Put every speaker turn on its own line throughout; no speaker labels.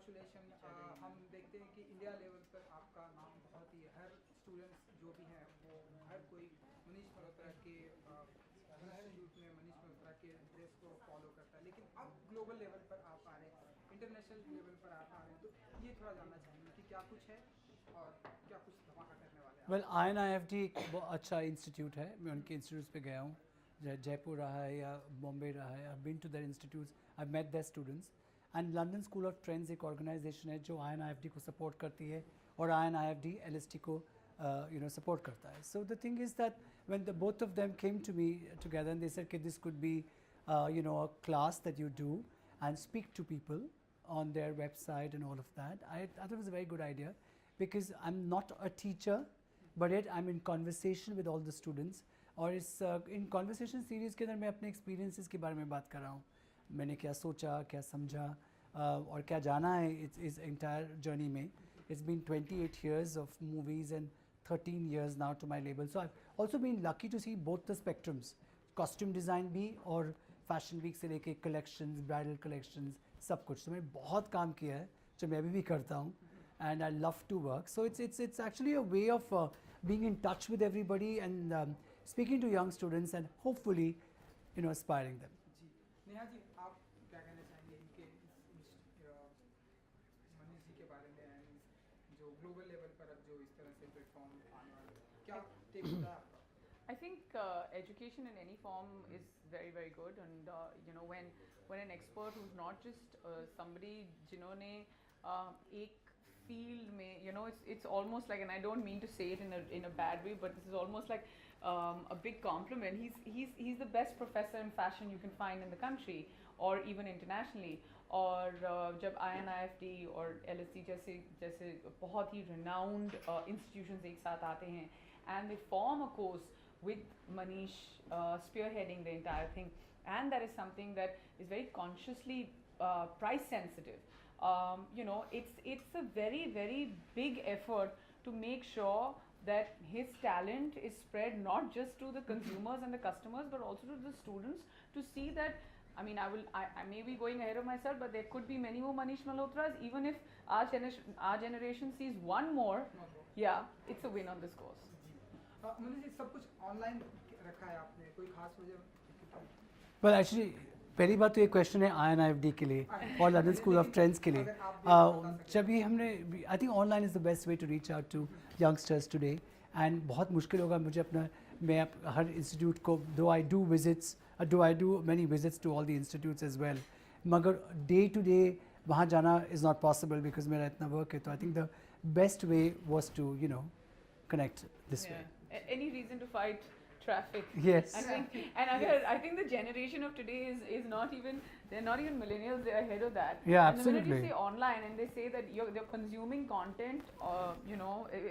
Congratulation. हम देखते हैं कि इंडिया लेवल पर आपका नाम बहुत ही, हर स्टूडेंट्स जो भी हैं वो हर कोई मनीष मल्होत्रा के इंस्टीट्यूट में मनीष मल्होत्रा के ड्रेस को फॉलो करता है, लेकिन अब ग्लोबल लेवल पर आप आ रहे हैं, इंटरनेशनल लेवल पर आप आ रहे हैं, तो ये थोड़ा जानना चाहेंगे कि क्या कुछ है और क्या कुछ धमाका करने वाले हैं
वेल
आप।
INIFD एक बहुत अच्छा इंस्टीट्यूट है, मैं उनके इंस्टीट्यूट्स पे गया हूँ, जयपुर रहा है या बॉम्बे रहा है, I been to their institutes, I met their students and London school of trends एक ऑर्गेनाइजेशन है जो INIFD को सपोर्ट करती है और INIFD LST को सपोर्ट करता है. So the thing is that when the both of them came to me together and they said कि this could be a class that you do and speak to people on their website and all of that. I thought it was a very good idea because I'm not a teacher, but yet I'm in conversation with all the students. और इस in conversation series के अंदर मैं अपने experiences के बारे में बात कर रहा हूँ, मैंने क्या सोचा, क्या समझा और क्या जाना है इस एंटायर जर्नी में. It's been 28 years of movies and 13 years now to my label. So I've also been lucky to see both the spectrums, costume design भी और फैशन वीक से लेके कलेक्शंस, ब्राइडल कलेक्शंस, सब कुछ. तो मैंने बहुत काम किया है जो मैं अभी भी करता हूँ and I love to work. So it's actually a way of being in touch with everybody and speaking to young students and hopefully inspiring them.
जी नेहा जी, आप क्या कहना चाहेंगे इनके मनीष जी के बारे में, and जो ग्लोबल लेवल पर अब जो इस तरह से प्लेटफॉर्म आने वाले हैं, क्या टेक होता है आपका?
I think education in any form is very very good, and when an expert who's not just somebody जिन्होंने एक field में it's almost like, and I don't mean to say it in a bad way, but this is almost like a big compliment. He's the best professor in fashion you can find in the country or even internationally. और जब INIFD और LSD जैसे बहुत ही renowned institutions एक साथ आते हैं and they form a course with Manish spearheading the entire thing, and that is something that is very consciously price sensitive. It's a very very big effort to make sure that his talent is spread not just to the consumers and the customers but also to the students, to see that I mean, I may be going ahead of myself, but there could be many more Manish Malhotras. Even if our generation sees one more, yeah, it's a win on this course.
Manish ji, सब कुछ online रखा है आपने, कोई खास वजह?
Well, actually, पहली बात तो ये क्वेश्चन है INIFD के लिए और लंदन स्कूल ऑफ ट्रेंड्स के लिए. जब ये हमने, I think online is the best way to reach out to youngsters today, एंड बहुत मुश्किल होगा मुझे अपना, मैं हर इंस्टीट्यूट को, though I do many visits to all the institutes as well, मगर डे टू डे वहाँ जाना इज़ नॉट पॉसिबल बिकॉज मेरा इतना वर्क है. तो I think the best way was to connect this way.
Any reason to fight traffic?
Yes.
I think the generation of today is not even, they're not even millennials, they're ahead of that.
Yeah,
and
absolutely.
The minute you say online and they say that they're consuming content,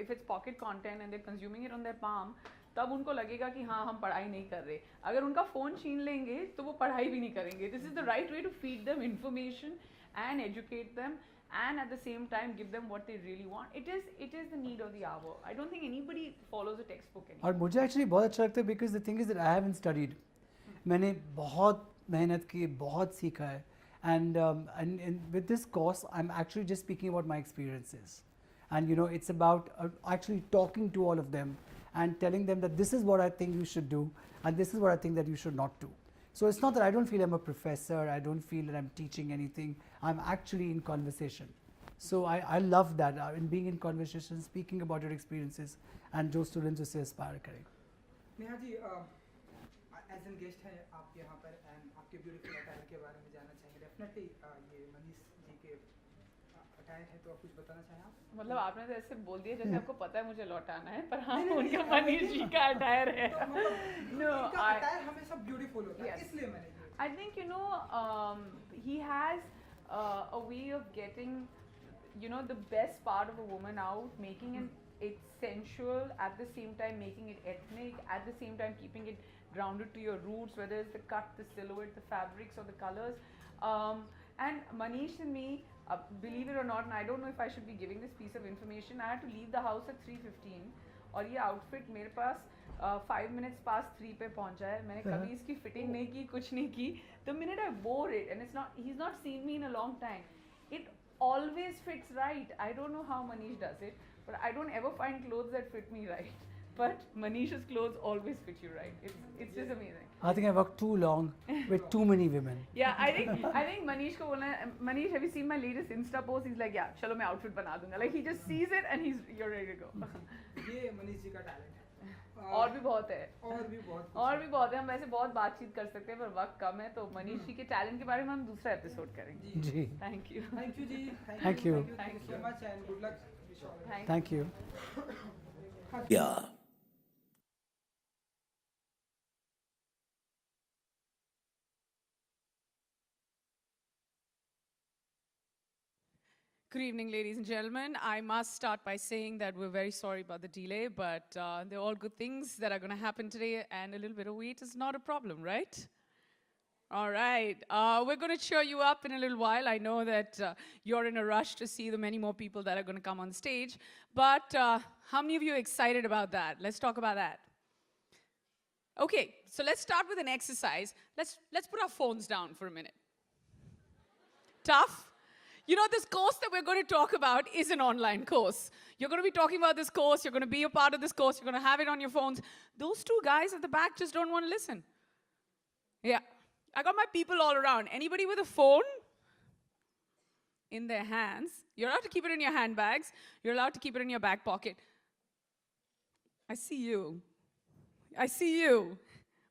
if it's pocket content and they're consuming it on their palm, तब उनको लगेगा कि हाँ हम पढ़ाई नहीं कर रहे. अगर उनका फ़ोन छीन लेंगे तो वो पढ़ाई भी नहीं करेंगे. This is the right way to feed them information and educate them, and at the same time give them what they really want. It is the need of the hour. I don't think anybody follows a textbook anymore.
और मुझे actually बहुत अच्छा लगता है because the thing is that I haven't studied. मैंने बहुत मेहनत की, बहुत सीखा है, and with this course I am actually just speaking about my experiences, and it's about actually talking to all of them and telling them that this is what I think you should do and this is what I think that you should not do. So it's not that I don't feel I'm a professor, I don't feel that I'm teaching anything, I'm actually in conversation. So I love that, in being in conversation, speaking about your experiences and जो students उससे aspire करें.
Neha ji, as an guest हैं आप यहाँ पर, and आपके beautiful attire के बारे में जानना चाहेंगे. डेफिनेटली ये मनीष जी के अटायर है, तो आप कुछ बताना चाहें आप?
मतलब आपने तो ऐसे बोल दिया जैसे आपको पता है मुझे लौटाना है, पर हाँ उनका मनीष जी का अटायर है.
No, अटायर हमेशा ब्यूटीफुल होता है, इसलिए मैंने
I think he has a way of getting the best part of a woman out, making it sensual, at the same time making it ethnic, at the same time keeping it grounded to your roots, whether it's the cut, the silhouette, the fabrics or the colors. And Manish and me, believe it or not, and I don't know if I should be giving this piece of information, I had to leave the house at 3:15 और ये outfit मेरे पास 5 minutes past 3 पे पहुंचा है. मैंने कभी इसकी fitting नहीं की, कुछ नहीं की. The minute I wore it, and he's not seen me in a long time, it always fits right. I don't know how Manish does it, but I don't ever find clothes that fit me right. But Manish's clothes always fit you right. It's just amazing.
I think I worked too long with too many women.
Yeah, I think Manish ko bolna hai, Manish, have you seen my latest Insta post? He's like, yeah, chalo main outfit bana dunga. Like he just sees it and you're ready to go.
ये मनीष जी का talent है
और भी बहुत है
और भी बहुत
हम वैसे बहुत बातचीत कर सकते हैं पर वक्त कम है तो मनीष जी के टैलेंट के बारे में हम दूसरा एपिसोड करेंगे
जी
थैंक यू
जी
Thank you.
Thank you so much and good luck
Thank you.
Yeah.
Good evening, ladies and gentlemen. I must start by saying that we're very sorry about the delay, but they're all good things that are going to happen today, and a little bit of wait is not a problem, right? All right. We're going to cheer you up in a little while. I know that you're in a rush to see the many more people that are going to come on stage, but how many of you are excited about that? Let's talk about that. Okay, so let's start with an exercise. Let's put our phones down for a minute. Tough? You know, this course that we're going to talk about is an online course. You're going to be talking about this course. You're going to be a part of this course. You're going to have it on your phones. Those two guys at the back just don't want to listen. Yeah. I got my people all around. Anybody with a phone in their hands, you're allowed to keep it in your handbags. You're allowed to keep it in your back pocket. I see you. I see you.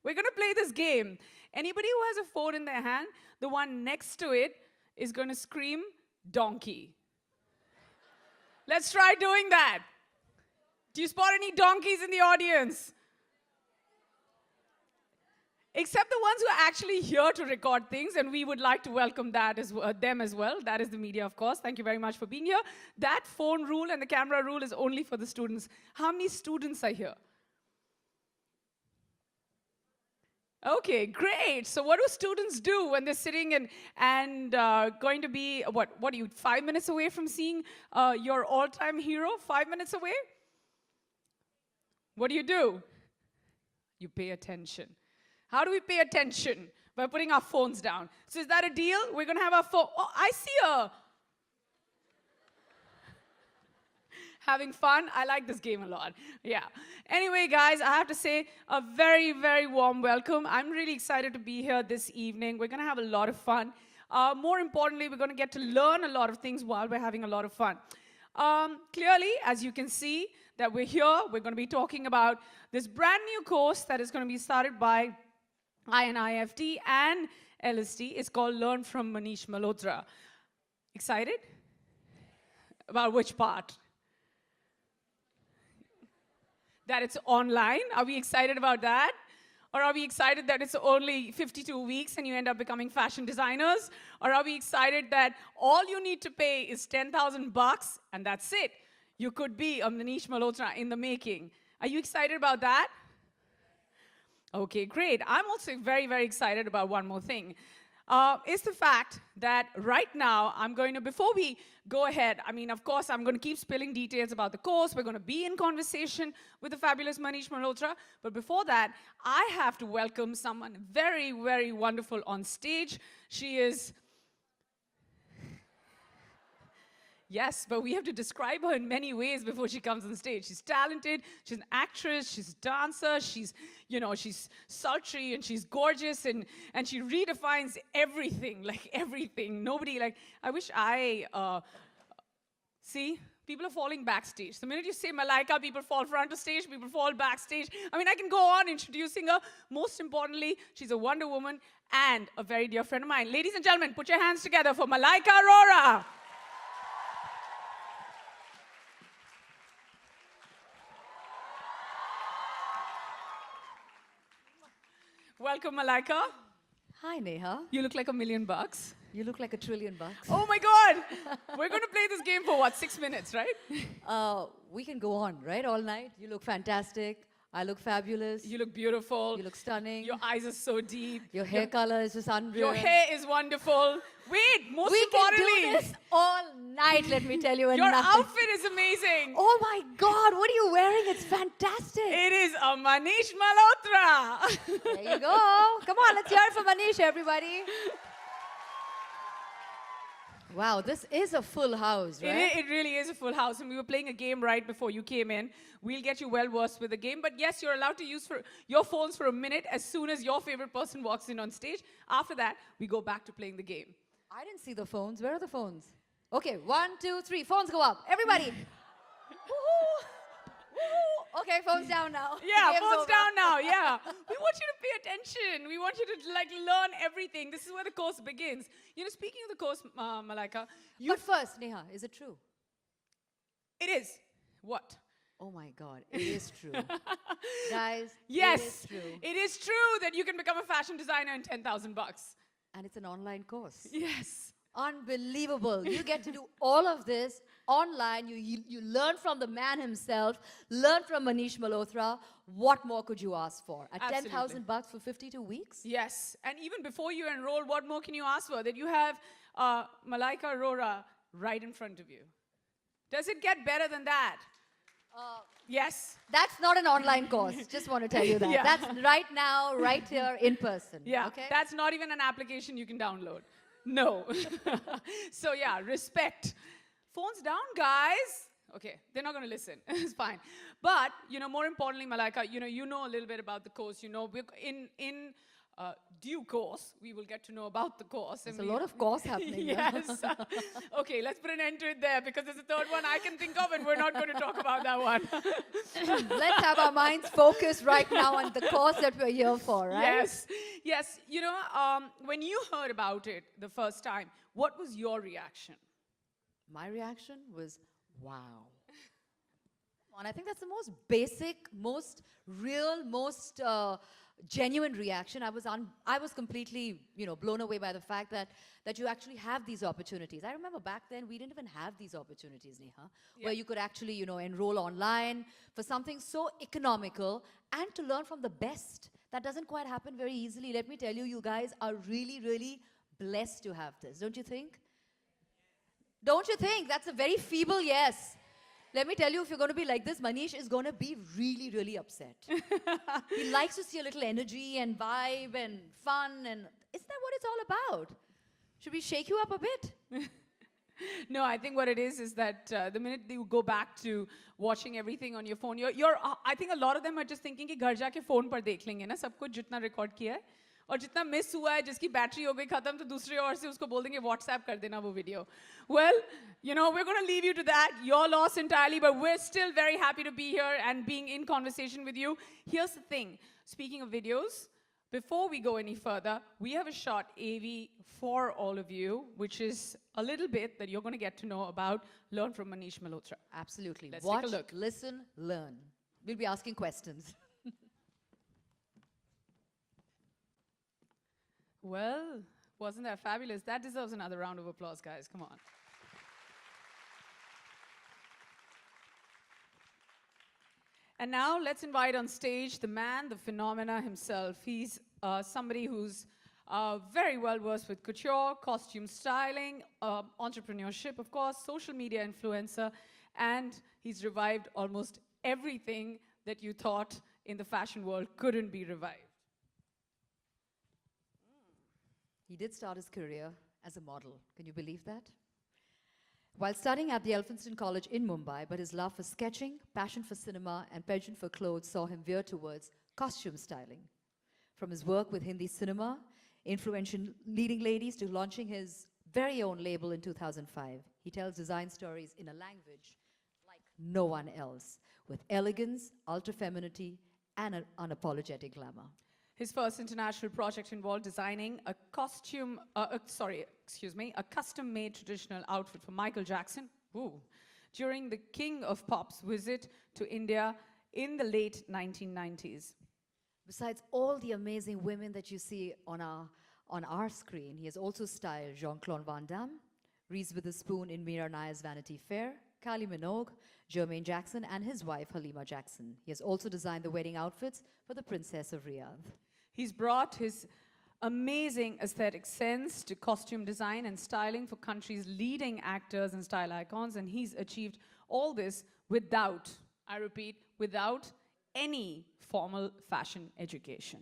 We're going to play this game. Anybody who has a phone in their hand, the one next to it is going to scream, donkey. Let's try doing that. Do you spot any donkeys in the audience? Except the ones who are actually here to record things, and we would like to welcome that them as well. That is the media, of course. Thank you very much for being here. That phone rule and the camera rule is only for the students. How many students are here? Okay, great. So what do students do when they're sitting and going to be, what are you, 5 minutes away from seeing your all-time hero? 5 minutes away? What do? You pay attention. How do we pay attention? By putting our phones down. So is that a deal? We're going to have our phone. Oh, I see her. Having fun. I like this game a lot. Yeah. Anyway, guys, I have to say a very, very warm welcome. I'm really excited to be here this evening. We're going to have a lot of fun. More importantly, we're going to get to learn a lot of things while we're having a lot of fun. Clearly, as you can see, that we're here. We're going to be talking about this brand new course that is going to be started by INIFT and LST. It's called Learn from Manish Malhotra. Excited? About which part? That it's online. Are we excited about that? Or are we excited that it's only 52 weeks and you end up becoming fashion designers? Or are we excited that all you need to pay is $10,000 and that's it? You could be a Manish Malhotra in the making. Are you excited about that? Okay, great. I'm also very, very excited about one more thing. Is the fact that right now, I'm going to, before we go ahead, I mean, of course, I'm going to keep spilling details about the course. We're going to be in conversation with the fabulous Manish Malhotra. But before that, I have to welcome someone very, very wonderful on stage. She is... Yes, but we have to describe her in many ways before she comes on stage. She's talented, she's an actress, she's a dancer, she's, you know, she's sultry and she's gorgeous and she redefines everything, like everything. Nobody, like, I wish see, people are falling backstage. The minute you say Malaika, people fall front of stage, people fall backstage. I mean, I can go on introducing her. Most importantly, she's a Wonder Woman and a very dear friend of mine. Ladies and gentlemen, put your hands together for Malaika Aurora. Welcome, Malaika.
Hi, Neha.
You look like $1 million.
You look like $1 trillion.
Oh my God! We're going to play this game for what, 6 minutes, right?
We can go on, right? All night. You look fantastic. I look fabulous.
You look beautiful.
You look stunning.
Your eyes are so deep.
Your hair color is just unreal.
Your hair is wonderful. Wait, most
we
importantly,
can do this all night, let me tell you. And
your
nothing.
outfit is amazing.
Oh my God, what are you wearing? It's fantastic.
It is a Manish Malhotra.
There you go. Come on, let's hear it for Manish, everybody. Wow, this is a full house, right?
It really is a full house, and we were playing a game right before you came in. We'll get you well versed with the game, but yes, you're allowed to use your phones for a minute as soon as your favorite person walks in on stage. After that, we go back to playing the game.
I didn't see the phones. Where are the phones? Okay, 1, 2, 3. Phones go up. Everybody. Woohoo! Woohoo! Okay, phones down now.
Yeah,
Game's
phones
over.
down now, yeah. We want you to pay attention. We want you to like learn everything. This is where the course begins. You know, speaking of the course, Malaika,
But first, Neha, is it true?
it is. What?
Oh my God, it is true. Guys,
Yes,
it is true.
it is true that you can become a fashion designer in 10,000 bucks.
And it's an online course.
Yes.
Unbelievable. You get to do all of this online. You learn from the man himself, learn from Manish Malhotra. What more could you ask for? At
Absolutely.
10,000 bucks for 52 weeks?
Yes, and even before you enroll, what more can you ask for? That you have Malaika Arora right in front of you. Does it get better than that? Yes.
That's not an online course. Just want to tell you that.
Yeah.
That's right now, right here, in person.
Yeah,
Okay?
that's not even an application you can download. No. So yeah, respect. Phones down, guys. Okay, they're not going to listen. It's fine. But, you know, more importantly, Malaika, you know a little bit about the course. You know, in due course, we will get to know about the course.
There's a lot of course happening.
Yes. Okay, let's put an end to it there because there's a third one I can think of and we're not going to talk about that one.
Let's have our minds focused right now on the course that we're here for, right?
Yes. Yes. You know, when you heard about it the first time, what was your reaction?
My reaction was, wow. And I think that's the most basic, most real, most genuine reaction. I was completely, blown away by the fact that you actually have these opportunities. I remember back then we didn't even have these opportunities, Neha, where you could actually, enroll online for something so economical and to learn from the best. That doesn't quite happen very easily. Let me tell you, you guys are really, really blessed to have this, don't you think? Don't you think? That's a very feeble yes. Let me tell you, if you're going to be like this, Manish is going to be really, really upset. He likes to see a little energy and vibe and fun, and isn't that what it's all about? Should we shake you up a bit?
No, I think what it is that the minute you go back to watching everything on your phone, I think a lot of them are just thinking कि घर जाके phone पर देख लेंगे ना सब कुछ जितना record किया है और जितना miss हुआ है जिसकी battery हो गई खत्म तो दूसरे ओर से उसको बोल देंगे WhatsApp कर देना वो video. Well, we're going to leave you to that. Your loss entirely, but we're still very happy to be here and being in conversation with you. Here's the thing. Speaking of videos, before we go any further, we have a short AV for all of you, which is a little bit that you're going to get to know about, learn from Manish Malhotra.
Absolutely.
Let's
Watch,
take a look.
listen, learn. We'll be asking questions.
Well, wasn't that fabulous? That deserves another round of applause, guys. Come on. And now let's invite on stage the man, the phenomena himself. He's somebody who's very well versed with couture, costume styling, entrepreneurship, of course, social media influencer, and he's revived almost everything that you thought in the fashion world couldn't be revived.
He did start his career as a model. Can you believe that? While studying at the Elphinstone College in Mumbai, but his love for sketching, passion for cinema, and penchant for clothes saw him veer towards costume styling. From his work with Hindi cinema, influential leading ladies, to launching his very own label in 2005, he tells design stories in a language like no one else, with elegance, ultra-femininity, and an unapologetic glamour.
His first international project involved designing a custom-made traditional outfit for Michael Jackson during the King of Pop's visit to India in the late 1990s.
Besides all the amazing women that you see on our screen, he has also styled Jean-Claude Van Damme, Reese Witherspoon in Mira Nair's Vanity Fair, Kylie Minogue, Jermaine Jackson, and his wife Halima Jackson. He has also designed the wedding outfits for the Princess of Riyadh.
He's brought his amazing aesthetic sense to costume design and styling for country's leading actors and style icons, and he's achieved all this without, I repeat, without any formal fashion education.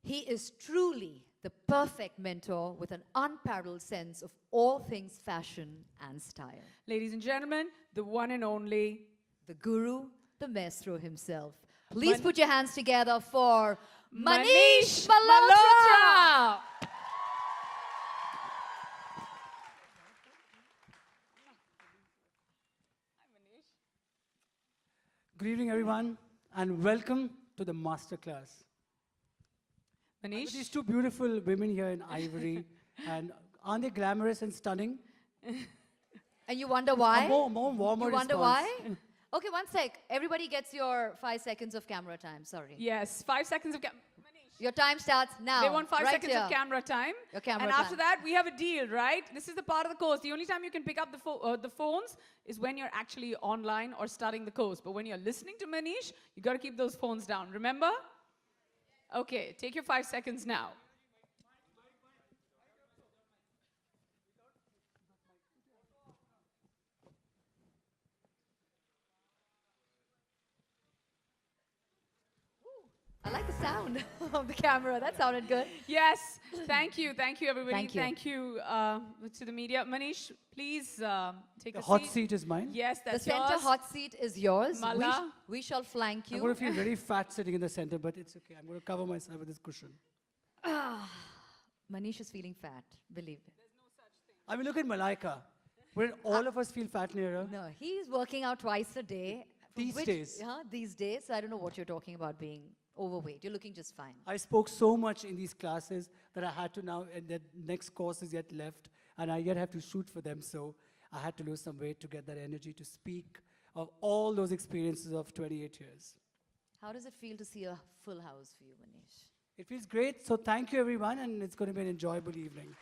He is truly the perfect mentor with an unparalleled sense of all things fashion and style.
Ladies and gentlemen, the one and only
The guru, the maestro himself. Please put your hands together for Manish Malhotra!
Malhotra.
Good evening, everyone, and welcome to the masterclass.
Manish,
These two beautiful women here in ivory, and aren't they glamorous and stunning?
And you wonder why?
A more warmer
You wonder
response.
why? Okay, one sec. Everybody gets your 5 seconds of camera time. Sorry.
yes, 5 seconds of Manish.
Your time starts now.
They want 5
right
seconds
here.
of camera time.
Your camera
and after
time.
that, we have a deal, right? This is the part of the course. The only time you can pick up the phones is when you're actually online or starting the course. But when you're listening to Manish, you got to keep those phones down. Remember? Okay, take your 5 seconds now.
I like the sound of the camera. That sounded good.
Yes, thank you everybody.
Thank you.
To the media. Manish, please take
The
a
hot
seat.
seat is mine.
Yes,
The
that's
center
yours.
hot seat is yours.
Mala.
We shall flank
I'm
you.
going to feel very fat sitting in the center, but it's okay. I'm going to cover myself with this cushion.
Manish is feeling fat, believe me.
I mean, look at Malaika. Wouldn't all of us feel fat near her?
No, he's working out twice a day.
These days.
These days. I don't know what you're talking about being overweight. You're looking just fine.
I spoke so much in these classes that I had to now, and the next course is yet left, and I yet have to shoot for them, so I had to lose some weight to get that energy to speak of all those experiences of 28 years.
How does it feel to see a full house for you, Manish?
It feels great, so thank you everyone, and it's going to be an enjoyable evening.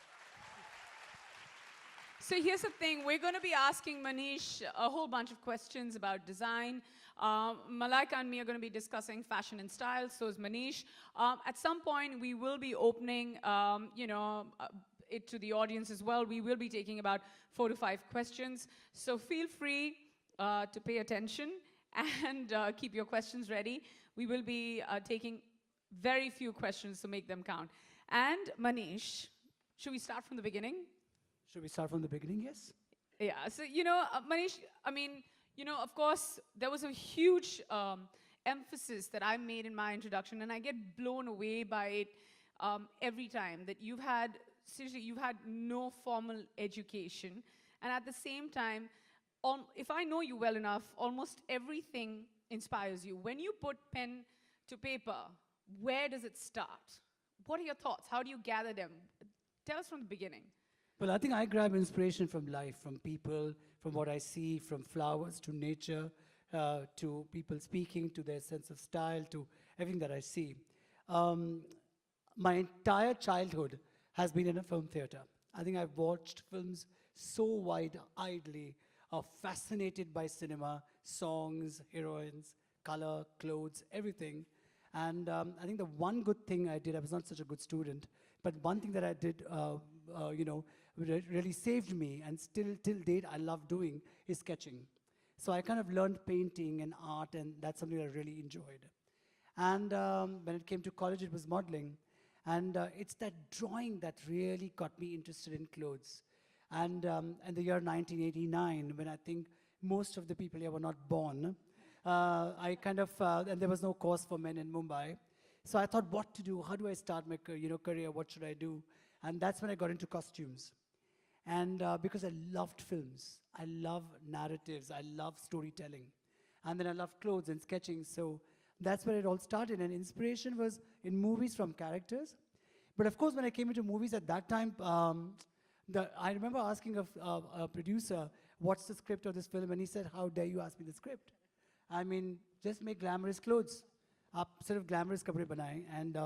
So here's the thing, we're going to be asking Manish a whole bunch of questions about design. Malaika and me are going to be discussing fashion and style, so is Manish. At some point, we will be opening, it to the audience as well. We will be taking about 4 to 5 questions. So feel free to pay attention and keep your questions ready. We will be taking very few questions to make them count. And Manish, should we start from the beginning?
Should we start from the beginning? Yes?
Yeah, so, Manish, I mean, of course, there was a huge emphasis that I made in my introduction, and I get blown away by it every time, that seriously, you've had no formal education, and at the same time, if I know you well enough, almost everything inspires you. When you put pen to paper, where does it start? What are your thoughts? How do you gather them? Tell us from the beginning.
Well, I think I grab inspiration from life, from people, from what I see, from flowers to nature, to people speaking, to their sense of style, to everything that I see. My entire childhood has been in a film theater. I think I've watched films so wide-eyedly, fascinated by cinema, songs, heroines, color, clothes, everything. And I think the one good thing I did, I was not such a good student, but one thing that I did, really saved me, and still till date I love doing, is sketching. So I kind of learned painting and art, and that's something I really enjoyed. And when it came to college, it was modeling. And it's that drawing that really got me interested in clothes. And in the year 1989, when I think most of the people here were not born, I kind of, and there was no course for men in Mumbai. So I thought, what to do? How do I start my career? What should I do? And that's when I got into costumes. And because I loved films, I love narratives, I love storytelling. And then I loved clothes and sketching. So that's where it all started. And inspiration was in movies from characters. But of course, when I came into movies at that time, I remember asking a producer, what's the script of this film? And he said, how dare you ask me the script? I mean, just make glamorous clothes. Sort of glamorous kapde banaye. And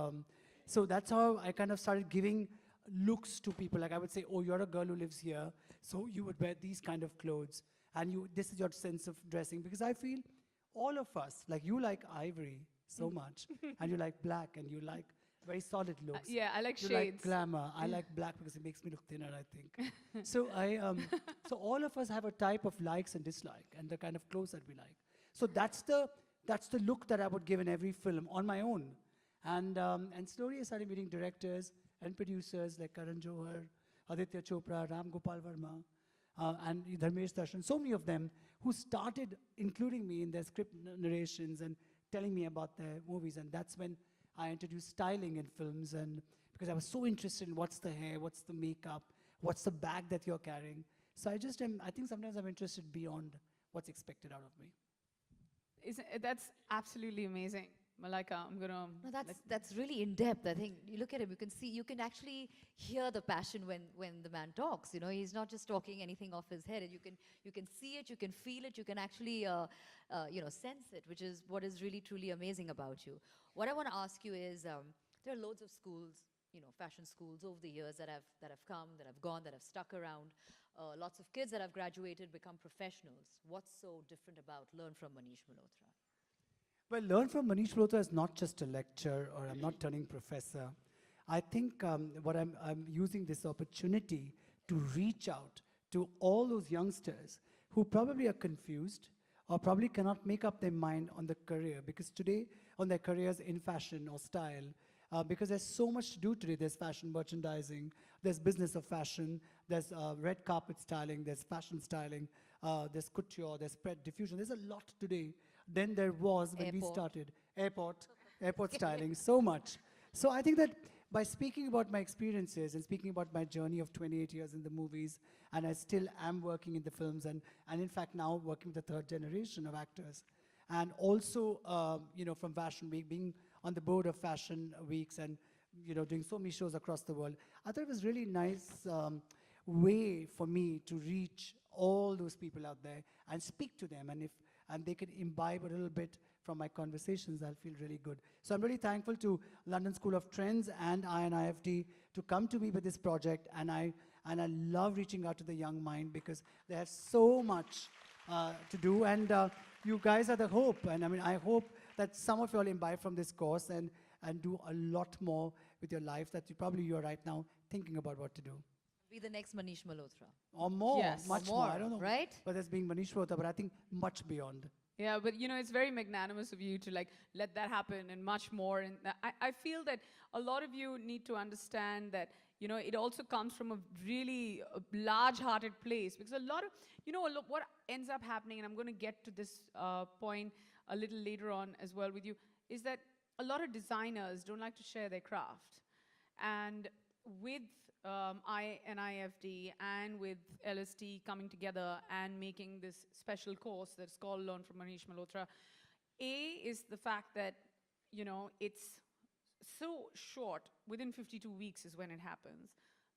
so that's how I kind of started giving looks to people. Like I would say, oh, you're a girl who lives here, so you would wear these kind of clothes. And this is your sense of dressing. Because I feel all of us, like you like ivory so much, and you like black, and you like very solid looks.
Yeah, I like
you
shades.
like glamour. I like black because it makes me look thinner, I think. So so all of us have a type of likes and dislike, and the kind of clothes that we like. So that's the look that I would give in every film on my own. And slowly I started meeting directors, and producers like Karan Johar, Aditya Chopra, Ram Gopal Verma, and Dharmesh Darshan, so many of them who started including me in their script narrations and telling me about their movies. And that's when I introduced styling in films, and because I was so interested in what's the hair, what's the makeup, what's the bag that you're carrying. So I think sometimes I'm interested beyond what's expected out of me.
That's absolutely amazing. Malaika, I'm gonna.
No, that's really in depth. I think you look at him, you can actually hear the passion when the man talks. You know, he's not just talking anything off his head. You can see it, you can feel it, you can actually sense it, which is what is really truly amazing about you. What I want to ask you is, there are loads of schools, fashion schools over the years that have come, that have gone, that have stuck around. Lots of kids that have graduated become professionals. What's so different about Learn from Manish Malhotra?
Well, Learn from Manish Malhotra is not just a lecture, or I'm not turning professor. I think what I'm using this opportunity to reach out to all those youngsters who probably are confused or probably cannot make up their mind on the career, because today, on their careers in fashion or style, because there's so much to do today. There's fashion merchandising, there's business of fashion, there's red carpet styling, there's fashion styling, there's couture, there's spread diffusion. There's a lot today than there was when we started. Airport styling, so much. So I think that by speaking about my experiences and speaking about my journey of 28 years in the movies, and I still am working in the films, and in fact now working with the third generation of actors, and also from Fashion Week, being on the board of Fashion Weeks, and doing so many shows across the world, I thought it was really nice way for me to reach all those people out there and speak to them, and they can imbibe a little bit from my conversations, I'll feel really good. So I'm really thankful to London School of Trends and INIFD to come to me with this project, and I love reaching out to the young mind because they have so much to do, and you guys are the hope, and I hope that some of you all imbibe from this course and do a lot more with your life that you are right now thinking about what to do.
Be the next Manish Malhotra.
Or more,
Yes.
much
Or
more.
more,
I don't know
right?
whether it's being Manish Malhotra, but I think much beyond.
Yeah, but it's very magnanimous of you to let that happen and much more. And I feel that a lot of you need to understand that it also comes from a really large-hearted place, because a lot of what ends up happening, and I'm going to get to this point a little later on as well with you, is that a lot of designers don't like to share their craft, and with INIFD and with LST coming together and making this special course that's called Learn from Manish Malhotra, A is the fact that, it's so short, within 52 weeks is when it happens.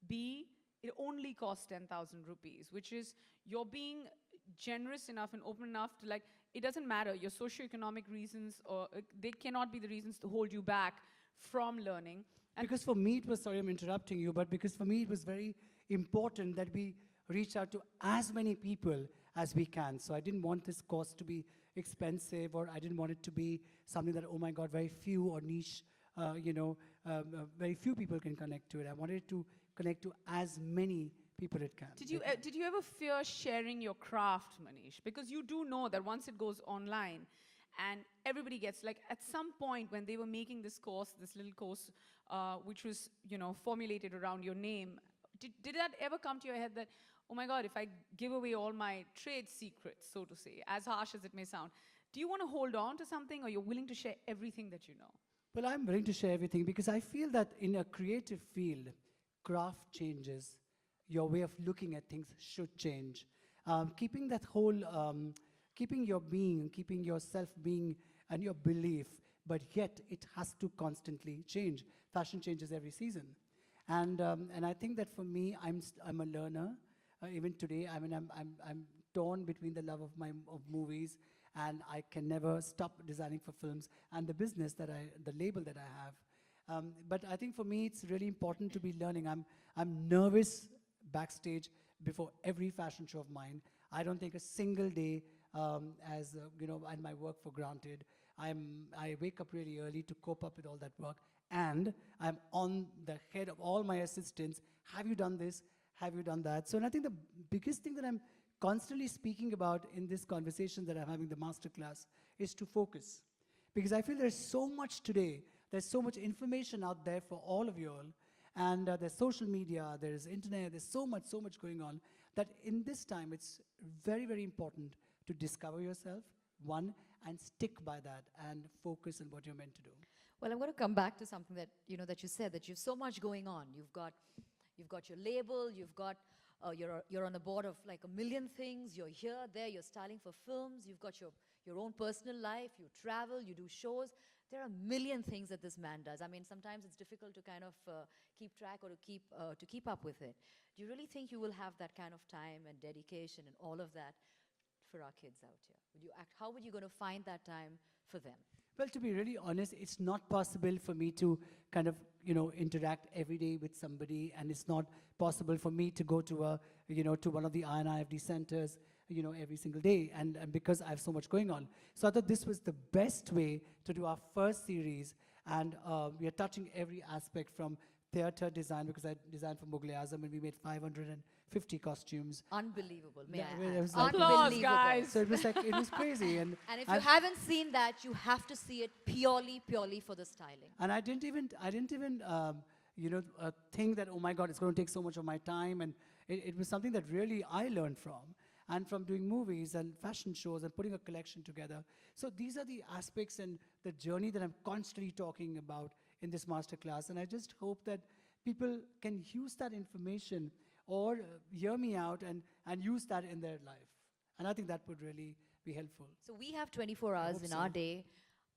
B, it only costs 10,000 rupees, which is you're being generous enough and open enough to it doesn't matter, your socioeconomic reasons, or they cannot be the reasons to hold you back from learning. And
because for me, it was, sorry I'm interrupting you, but because for me it was very important that we reach out to as many people as we can. So I didn't want this course to be expensive, or I didn't want it to be something that, oh my God, very few or niche, very few people can connect to it. I wanted it to connect to as many people it can.
Did you ever fear sharing your craft, Manish? Because you do know that once it goes online, and everybody gets, at some point when they were making this course, this little course, which was, formulated around your name, did that ever come to your head that, oh my God, if I give away all my trade secrets, so to say, as harsh as it may sound, do you want to hold on to something, or you're willing to share everything that you know?
Well, I'm willing to share everything because I feel that in a creative field, craft changes, your way of looking at things should change. Keeping that whole, keeping your being, keeping yourself being and your belief, but yet it has to constantly change. Fashion changes every season. And I think that for me, I'm a learner. Even today, I'm torn between the love of movies, and I can never stop designing for films, and the business the label that I have. But I think for me, it's really important to be learning. I'm nervous backstage before every fashion show of mine. I don't take a single day and my work for granted. I wake up really early to cope up with all that work, and I'm on the head of all my assistants. Have you done this? Have you done that? So, and I think the biggest thing that I'm constantly speaking about in this conversation that I'm having, the masterclass, is to focus. Because I feel there's so much today, there's so much information out there for all of you all, And there's social media, there's internet, there's so much going on that in this time it's very, very important to discover yourself, one, and stick by that and focus on what you're meant to do.
Well, I'm going to come back to something that that you said, that you've so much going on. You've got your label. You're on the board of like a million things. You're here, there. You're styling for films. You've got your own personal life. You travel. You do shows. There are a million things that this man does. I mean, sometimes it's difficult to kind of keep track or to keep up with it. Do you really think you will have that kind of time and dedication and all of that for our kids out here? How would you going to find that time for them?
Well, to be really honest, it's not possible for me to kind of, interact every day with somebody, and it's not possible for me to go to to one of the INIFD centers, every single day, and because I have so much going on. So I thought this was the best way to do our first series, and we are touching every aspect from theater design, because I designed for Mughal-e-Azam, and we made 550 costumes.
Unbelievable, may
Yeah,
I
it
add.
was like-
Applause,
Unbelievable.
guys.
So it was like, it was crazy. And
And if you
I've-
haven't seen that, you have to see it purely for the styling.
And I didn't even think that, oh my God, it's going to take so much of my time. And it was something that really I learned from. And from doing movies and fashion shows and putting a collection together. So these are the aspects and the journey that I'm constantly talking about in this masterclass. And I just hope that people can use that information or hear me out and use that in their life. And I think that would really be helpful.
So we have 24 hours
hope
in
so.
our day.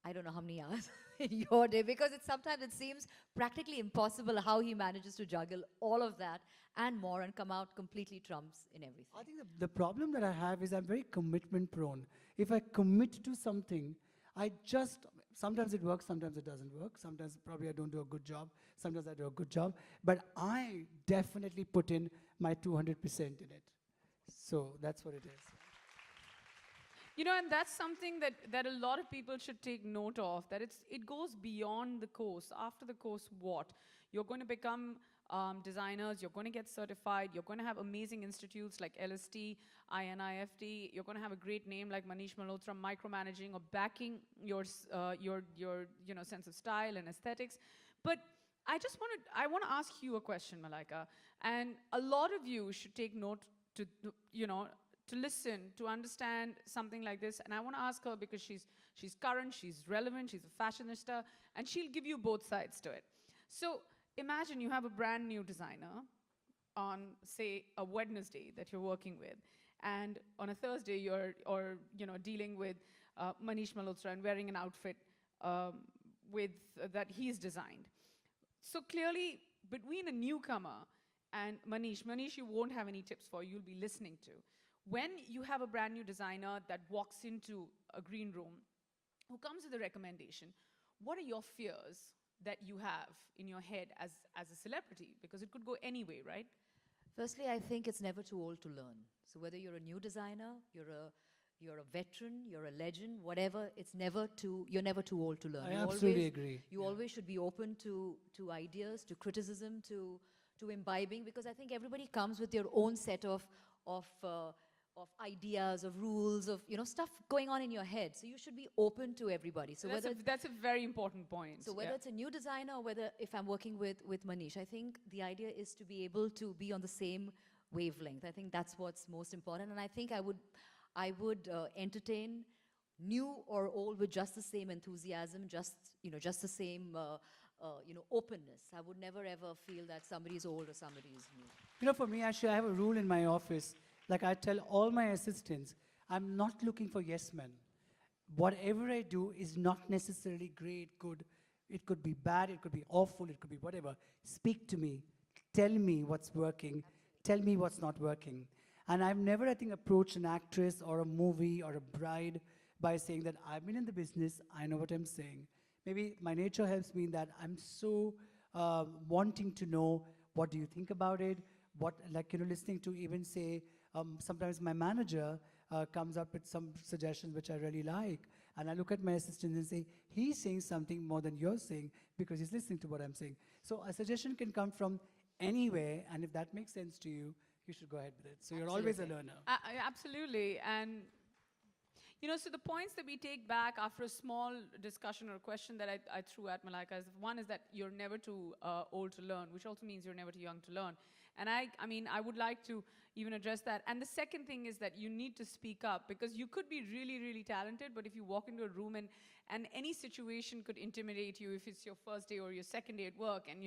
I don't know how many hours in your day, because sometimes it seems practically impossible how he manages to juggle all of that and more and come out completely trumps in everything.
I think the problem that I have is I'm very commitment prone. If I commit to something, sometimes it works, sometimes it doesn't work. Sometimes probably I don't do a good job. Sometimes I do a good job. But I definitely put in my 200% in it. So that's what it is.
And that's something that a lot of people should take note of, that it goes beyond the course. After the course, what? You're going to become designers, you're going to get certified, you're going to have amazing institutes like LST, INIFT, you're going to have a great name like Manish Malhotra, micromanaging or backing your sense of style and aesthetics. But I want to ask you a question, Malaika, and a lot of you should take note to listen, to understand something like this. And I want to ask her, because she's current, she's relevant, she's a fashionista, and she'll give you both sides to it. So imagine you have a brand new designer on, say, a Wednesday that you're working with, and on a Thursday you're dealing with Manish Malhotra and wearing an outfit that he's designed. So clearly, between a newcomer and Manish, you won't have any tips for, you'll be listening to. When you have a brand new designer that walks into a green room, who comes with a recommendation, what are your fears that you have in your head as a celebrity? Because it could go any way, right?
Firstly, I think it's never too old to learn. So whether you're a new designer, you're a veteran, you're a legend, whatever, you're never too old to learn.
I absolutely agree.
You always should be open to ideas, to criticism, to imbibing, because I think everybody comes with their own set of ideas, of rules, of stuff going on in your head. So you should be open to everybody. So
that's a very important point.
So whether it's a new designer or whether if I'm working with Manish, I think the idea is to be able to be on the same wavelength. I think that's what's most important. And I think I would entertain new or old with just the same enthusiasm, just the same openness. I would never ever feel that somebody is old or somebody is new.
For me, actually, I have a rule in my office. Like I tell all my assistants, I'm not looking for yes men. Whatever I do is not necessarily great, good. It could be bad, it could be awful, it could be whatever. Speak to me. Tell me what's working. Tell me what's not working. And I've never, I think, approached an actress or a movie or a bride by saying that I've been in the business, I know what I'm saying. Maybe my nature helps me in that I'm so wanting to know, what do you think about it? Listening to even say, sometimes my manager comes up with some suggestions which I really like. And I look at my assistant and say, he's saying something more than you're saying because he's listening to what I'm saying. So a suggestion can come from anywhere, and if that makes sense to you, you should go ahead with it. So you're always a learner.
Absolutely. And So the points that we take back after a small discussion or question that I threw at Malaika is, one is that you're never too old to learn, which also means you're never too young to learn. And I mean, I would like to even address that. And the second thing is that you need to speak up, because you could be really, really talented, but if you walk into a room and any situation could intimidate you, if it's your first day or your second day at work, and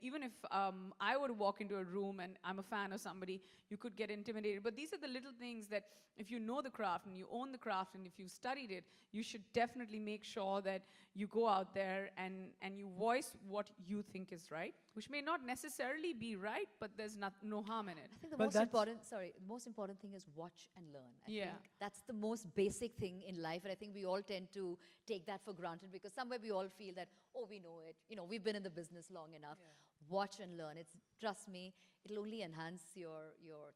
even if I were to walk into a room and I'm a fan of somebody, you could get intimidated. But these are the little things that if you know the craft and you own the craft and if you've studied it, you should definitely make sure that you go out there and you voice what you think is right, which may not necessarily be right, but there's no harm in it.
I think the
But
most important thing is watch and learn. I
Yeah.
think that's the most basic thing in life, and I think we all tend to take that for granted because somewhere we all feel that, oh, we know it. We've been in the business long enough. Watch and learn. Trust me, it'll only enhance your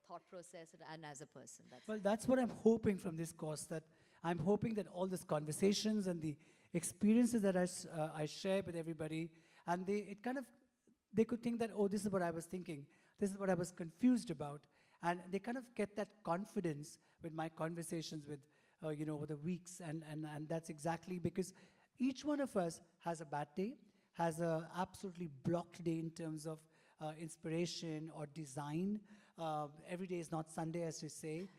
thought process and as a person.
Well, that's what I'm hoping from this course, that I'm hoping that all these conversations and the experiences that I share with everybody, and they could think that, oh, this is what I was thinking, this is what I was confused about, and they kind of get that confidence with my conversations with, over the weeks, and that's exactly because each one of us has a bad day, has a absolutely blocked day in terms of inspiration or design. Every day is not Sunday, as they say,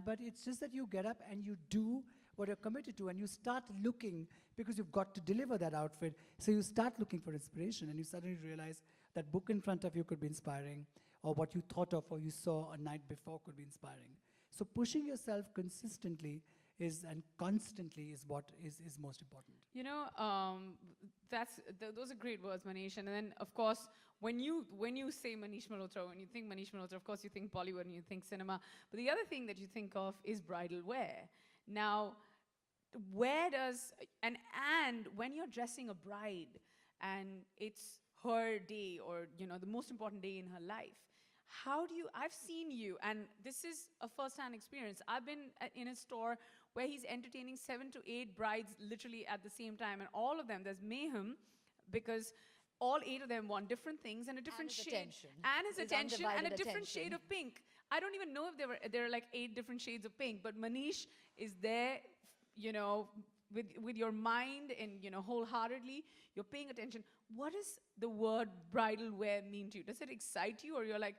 but it's just that you get up and you do what you're committed to, and you start looking, because you've got to deliver that outfit, so you start looking for inspiration, and you suddenly realize that book in front of you could be inspiring, or what you thought of or you saw a night before could be inspiring. So pushing yourself consistently and constantly is what is most important.
Those are great words, Manish. And then, of course, when you say Manish Malhotra, when you think Manish Malhotra, of course you think Bollywood and you think cinema. But the other thing that you think of is bridal wear. Now, where does and when you're dressing a bride and it's her day, or the most important day in her life, I've seen you, and this is a first-hand experience. I've been in a store where he's entertaining 7 to 8 brides literally at the same time, and all of them, there's mayhem, because all 8 of them want different things and a different shade. And his attention and a different shade of pink. I don't even know if there are like 8 different shades of pink, but Manish is there, with your mind and wholeheartedly, you're paying attention. What does the word bridal wear mean to you? Does it excite you, or you're like,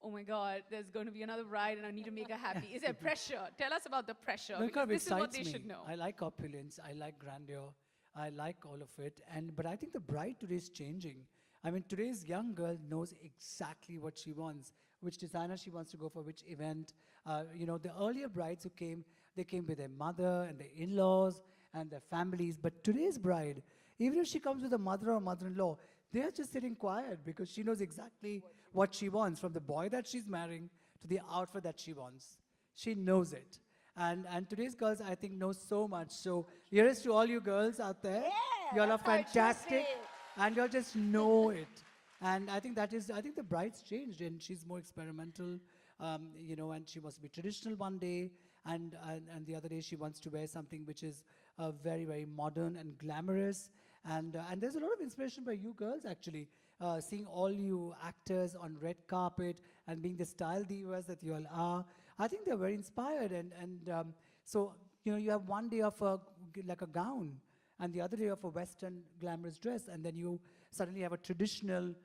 oh my God, there's going to be another bride and I need to make her happy? Is there pressure? Tell us about the pressure.
No,
Because this is what they
excites
should
me.
know.
I like opulence, I like grandeur, I like all of it. But I think the bride today is changing. I mean, today's young girl knows exactly what she wants, which designer she wants to go for, which event. The earlier brides who came, they came with their mother and their in-laws and their families. But today's bride, even if she comes with a mother or mother-in-law, they're just sitting quiet because she knows exactly what she wants, from the boy that she's marrying to the outfit that she wants. She knows it. And today's girls, I think, know so much. So here is to all you girls out there.
Yeah,
You all are
that's how it should
fantastic.
be.
And you'll just know it. And I think the bride's changed, and she's more experimental, and she wants to be traditional one day, and the other day she wants to wear something which is very, very modern and glamorous. And there's a lot of inspiration by you girls, actually. Seeing all you actors on red carpet and being the style divas that you all are, I think they're very inspired. So you have one day of like a gown, and the other day of a Western glamorous dress, and then you suddenly have a traditional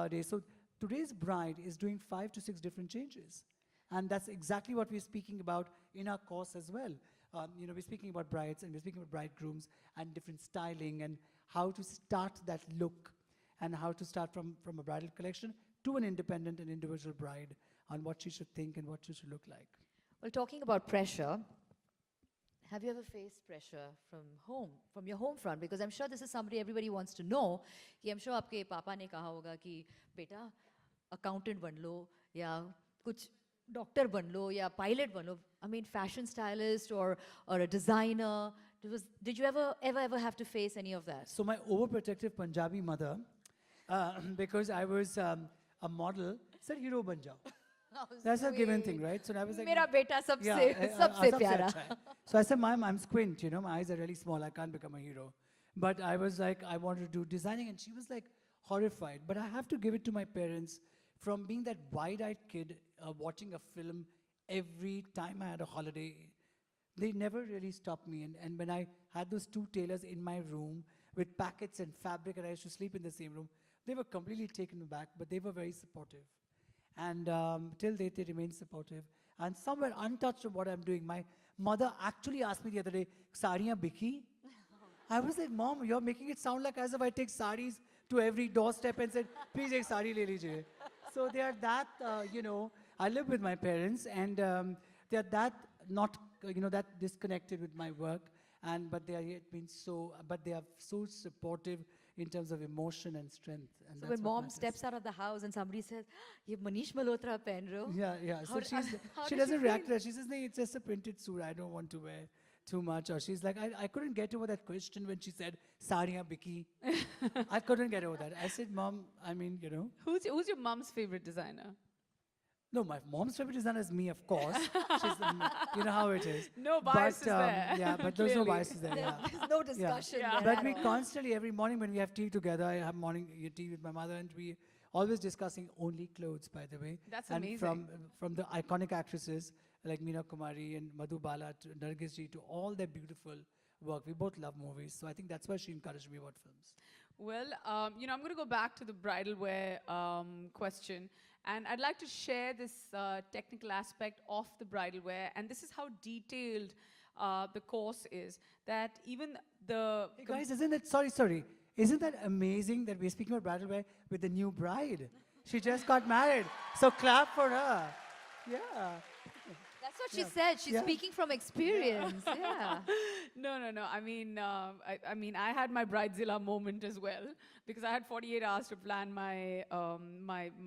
day. So today's bride is doing 5 to 6 different changes. And that's exactly what we're speaking about in our course as well. We're speaking about brides, and we're speaking about bridegrooms and different styling and how to start that look, and how to start from a bridal collection to an independent and individual bride on what she should think and what she should look like.
Well, talking about pressure, have you ever faced pressure from your home front? Because I'm sure this is somebody everybody wants to know. कि I'm sure आपके पापा ने कहा होगा कि बेटा accountant बन लो, या कुछ doctor बन लो, या pilot बन लो. I mean, fashion stylist or a designer. Did you ever have to face any of that?
So my overprotective Punjabi mother, because I was a model, said hero ban jao. That's a given thing, right? So I was like,
मेरा बेटा सबसे
सबसे
सबसे प्यारा.
अच्छा है. So I said, Mom, I'm squint, my eyes are really small, I can't become a hero. But I was like, I wanted to do designing, and she was like horrified. But I have to give it to my parents, from being that wide-eyed kid watching a film every time I had a holiday. they never really stopped me. And when I had those two tailors in my room with packets and fabric, and I used to sleep in the same room, they were completely taken aback, but they were very supportive. And till date, they remain supportive. And somewhere untouched of what I'm doing, my mother actually asked me the other day, "Sariyan biki?" I was like, "Mom, you're making it sound like as if I take saris to every doorstep and said, please ek sari le lijiye." So they are that, I live with my parents, and they are that not, that disconnected with my work. But they are yet been but they are so supportive in terms of emotion and strength. And
So
that's
when
what
mom
matters.
steps out of the house and somebody says, "Ye Manish Malhotra pen rahe ho?"
Yeah. So
How
she
does
doesn't
she
react
feel?
to that. She says, "No, it's just a printed suit. I don't want to wear too much." Or she's like, I couldn't get over that question when she said, "Sariyan biki." I couldn't get over that. I said, "Mom, I mean,
Who's your mom's favorite designer?
No, my mom's favorite designer is me, of course. You know how it is.
No biases there,
Yeah, but there's no
clearly.
biases there. Yeah.
There's no discussion
Yeah.
there
But
at
we
all.
constantly, every morning when we have tea together, I have morning tea with my mother, and we always discussing only clothes, by the way.
That's
and
amazing.
From the iconic actresses like Meena Kumari and Madhubala to Nargis ji to all their beautiful work. We both love movies, so I think that's why she encouraged me about films.
Well, I'm going to go back to the bridal wear question, and I'd like to share this technical aspect of the bridal wear, and this is how detailed the course is. That even the
Hey guys, sorry, isn't that amazing that we're speaking about bridal wear with the new bride? She just got married, so clap for her. Yeah.
That's what she said. She's
Yeah.
speaking from experience. Yeah.
No. I mean, I had my bridezilla moment as well because I had 48 hours to plan my my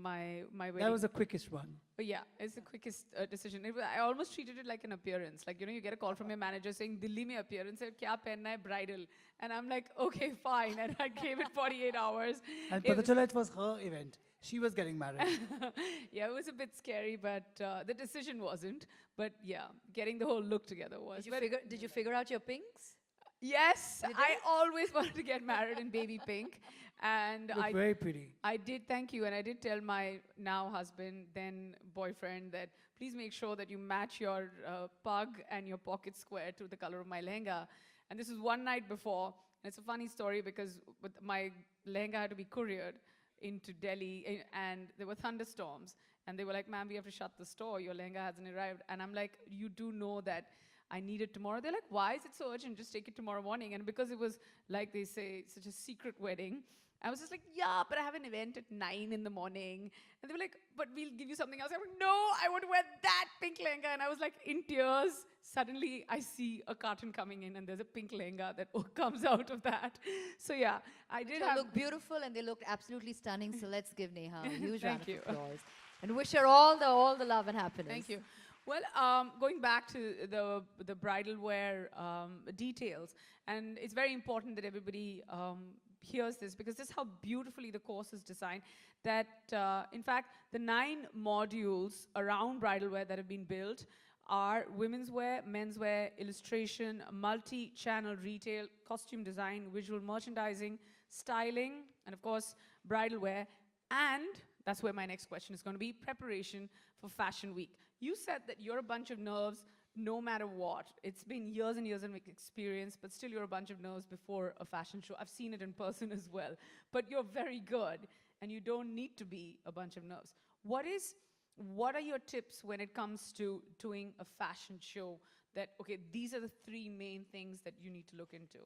wedding.
That was the quickest one.
But yeah, it's the quickest decision. I almost treated it like an appearance. Like, you get a call from your manager saying, "Delhi mein appearance hai, kya pehna hai, bridal." And I'm like, "Okay, fine." And I gave it 48 hours.
And
It was-
Patachala, it was her event. She was getting married.
yeah, it was a bit scary, but the decision wasn't. But yeah, getting the whole look together was. But
Did you figure out your pinks?
yes, I always wanted to get married in baby pink. And
Looked very pretty.
I did, thank you. And I did tell my now husband, then boyfriend, that please make sure that you match your pug and your pocket square to the color of my lehenga. And this was one night before. And it's a funny story because my lehenga had to be couriered into Delhi and there were thunderstorms. And they were like, "Ma'am, we have to shut the store. Your lehenga hasn't arrived." And I'm like, "You do know that I need it tomorrow?" They're like, "Why is it so urgent? Just take it tomorrow morning." And because it was, like they say, such a secret wedding, I was just like, "Yeah, but I have an event at 9 in the morning." And they were like, "But we'll give you something else." I'm like, "No, I want to wear that pink lehenga." And I was like in tears. Suddenly, I see a carton coming in and there's a pink lehenga that comes out of that. So yeah, I did
They
have...
look beautiful and they looked absolutely stunning. So let's give Neha a huge round
Thank
of
you.
applause and wish her all the love and happiness.
Thank you. Well, going back to the bridal wear details, and it's very important that everybody hears this because this is how beautifully the course is designed. That, in fact, the 9 modules around bridal wear that have been built are women's wear, men's wear, illustration, multi-channel retail, costume design, visual merchandising, styling, and of course, bridal wear. And that's where my next question is going to be, preparation for Fashion Week. You said that you're a bunch of nerves no matter what. It's been years and years of experience, but still you're a bunch of nerves before a fashion show. I've seen it in person as well. But you're very good, and you don't need to be a bunch of nerves. What are your tips when it comes to doing a fashion show that, okay, these are the 3 main things that you need to look into?